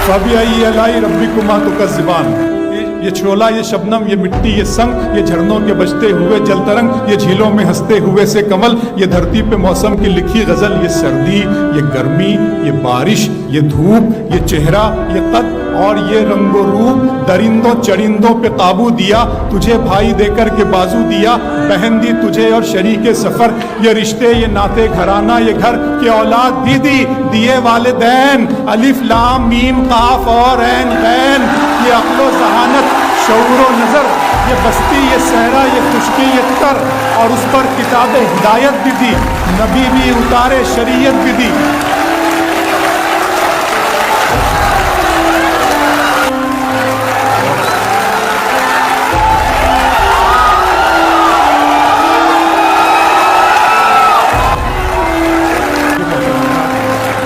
فَبِأَيِّ آلَاءِ رَبِّكُمَا تُكَذِّبَانِ، یہ چھولا، یہ شبنم، یہ مٹی، یہ سنگ، یہ جھرنوں کے بجتے ہوئے جل ترنگ، یہ جھیلوں میں ہنستے ہوئے سے کمل، یہ دھرتی پہ موسم کی لکھی غزل، یہ سردی، یہ گرمی، یہ بارش، یہ دھوپ، یہ چہرہ، یہ قد اور یہ رنگ و روپ، درندوں چرندوں پہ قابو دیا، تجھے بھائی دے کر کے بازو دیا، بہن دی تجھے اور شریک سفر، یہ رشتے، یہ ناطے گھرانہ، یہ گھر کی اولاد بھی دی، دیے والدین، الف لام میم قاف اور عین غین، یہ عقل و ذہانت، شعور و نظر، یہ بستی، یہ صحرا، یہ خشکی، یہ تر، اور اس پر کتاب ہدایت بھی دی، نبی بھی اتارے، شریعت بھی دی۔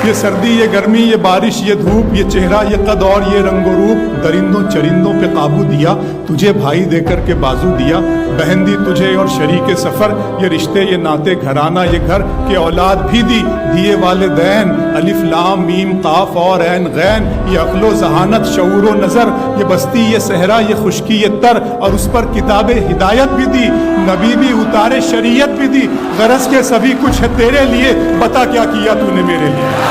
یہ سردی، یہ گرمی، یہ بارش، یہ دھوپ، یہ چہرہ، یہ قد اور یہ رنگ و روپ، درندوں چرندوں پہ قابو دیا، تجھے بھائی دے کر کے بازو دیا، بہن دی تجھے اور شریک سفر، یہ رشتے، یہ ناطے گھرانہ، یہ گھر کی اولاد بھی دی، دیے والدین، الف لام میم قاف اور عین غین، یہ عقل و ذہانت، شعور و نظر، یہ بستی، یہ صحرا، یہ خشکی، یہ تر، اور اس پر کتاب ہدایت بھی دی، نبی بھی اتارے، شریعت بھی دی، غرض کے سبھی کچھ ہے تیرے لیے، بتا کیا کیا تو نے میرے لیے۔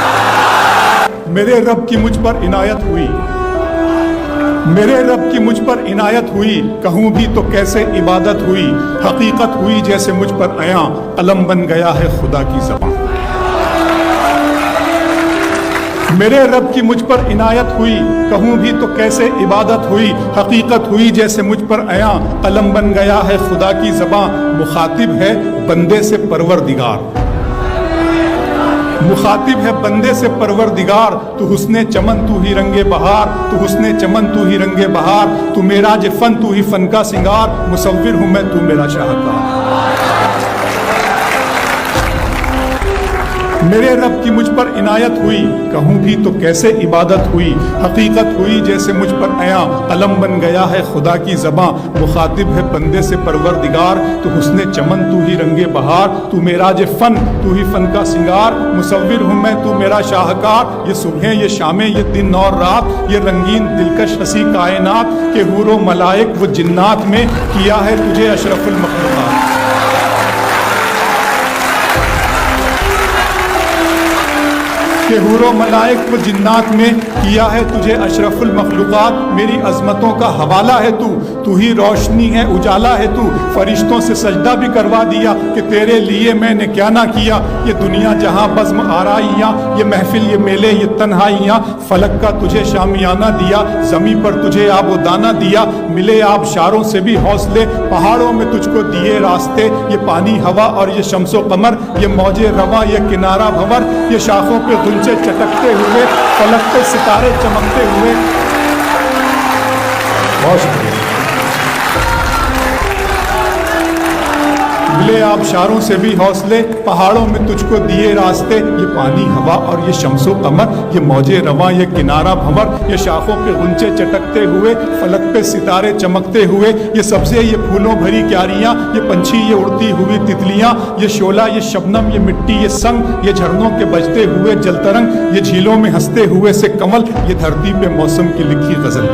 میرے رب کی مجھ پر عنایت ہوئی، میرے رب کی مجھ پر عنایت ہوئی، کہوں بھی تو کیسے عبادت ہوئی، حقیقت ہوئی جیسے مجھ پر عیاں، قلم بن گیا ہے خدا کی زبان۔ میرے رب کی مجھ پر عنایت ہوئی، کہوں بھی تو کیسے عبادت ہوئی، حقیقت ہوئی جیسے مجھ پر عیاں، قلم بن گیا ہے خدا کی زبان۔ مخاطب ہے بندے سے پروردگار، مخاطب ہے بندے سے پروردگار، تو حسن چمن تو ہی رنگ بہار، تو حسن چمن تو ہی رنگ بہار، تو میرا فن تو ہی فن کا سنگار، مصور ہوں میں تو میرا شاہکار۔ میرے رب کی مجھ پر عنایت ہوئی، کہوں بھی تو کیسے عبادت ہوئی، حقیقت ہوئی جیسے مجھ پر عیاں، قلم بن گیا ہے خدا کی زباں۔ مخاطب ہے بندے سے پروردگار، تو حسن چمن تو ہی رنگ بہار، تو میراج فن تو ہی فن کا سنگار، مصور ہوں میں تو میرا شاہکار۔ یہ صبحیں، یہ شامیں، یہ دن اور رات، یہ رنگین دلکش ہنسی کائنات کے حور و ملائک و جنات میں کیا ہے تجھے اشرف المخلوقات۔ کہ حور و ملائک و جنات میں کیا ہے تجھے اشرف المخلوقات۔ میری عظمتوں کا حوالہ ہے تو ہی روشنی ہے، اجالا ہے تو، فرشتوں سے سجدہ بھی کروا دیا کہ تیرے لیے میں نے کیا نہ کیا۔ یہ دنیا جہاں بزم آرائیاں، یہ محفل، یہ میلے، یہ تنہائیاں، فلک کا تجھے شامیانہ دیا، زمیں پر تجھے آب و دانہ دیا، ملے آبشاروں سے بھی حوصلے، پہاڑوں میں تجھ کو دیے راستے، یہ پانی ہوا اور یہ شمس و قمر، یہ موج رواں، یہ کنارہ بھنور، یہ شاخوں پہ غنچے چٹکتے ہوئے، فلک پہ ستارے چمکتے ہوئے۔ بہت شکریہ۔ ملے آبشاروں سے بھی حوصلے، پہاڑوں میں تجھ کو دیے راستے، یہ پانی ہوا اور یہ شمس و قمر، یہ موج رواں، یہ کنارہ بھنور، یہ شاخوں پہ غنچے چٹکتے ہوئے، فلک پہ ستارے چمکتے ہوئے، یہ سبزے، یہ پھولوں بھری کیاریاں، یہ پنچھی، یہ اڑتی ہوئی تتلیاں، یہ شعلہ، یہ شبنم، یہ مٹی، یہ سنگ، یہ جھرنوں کے بجتے ہوئے جل ترنگ، یہ جھیلوں میں ہنستے ہوئے سے کمل، یہ دھرتی پہ موسم کی لکھی غزل۔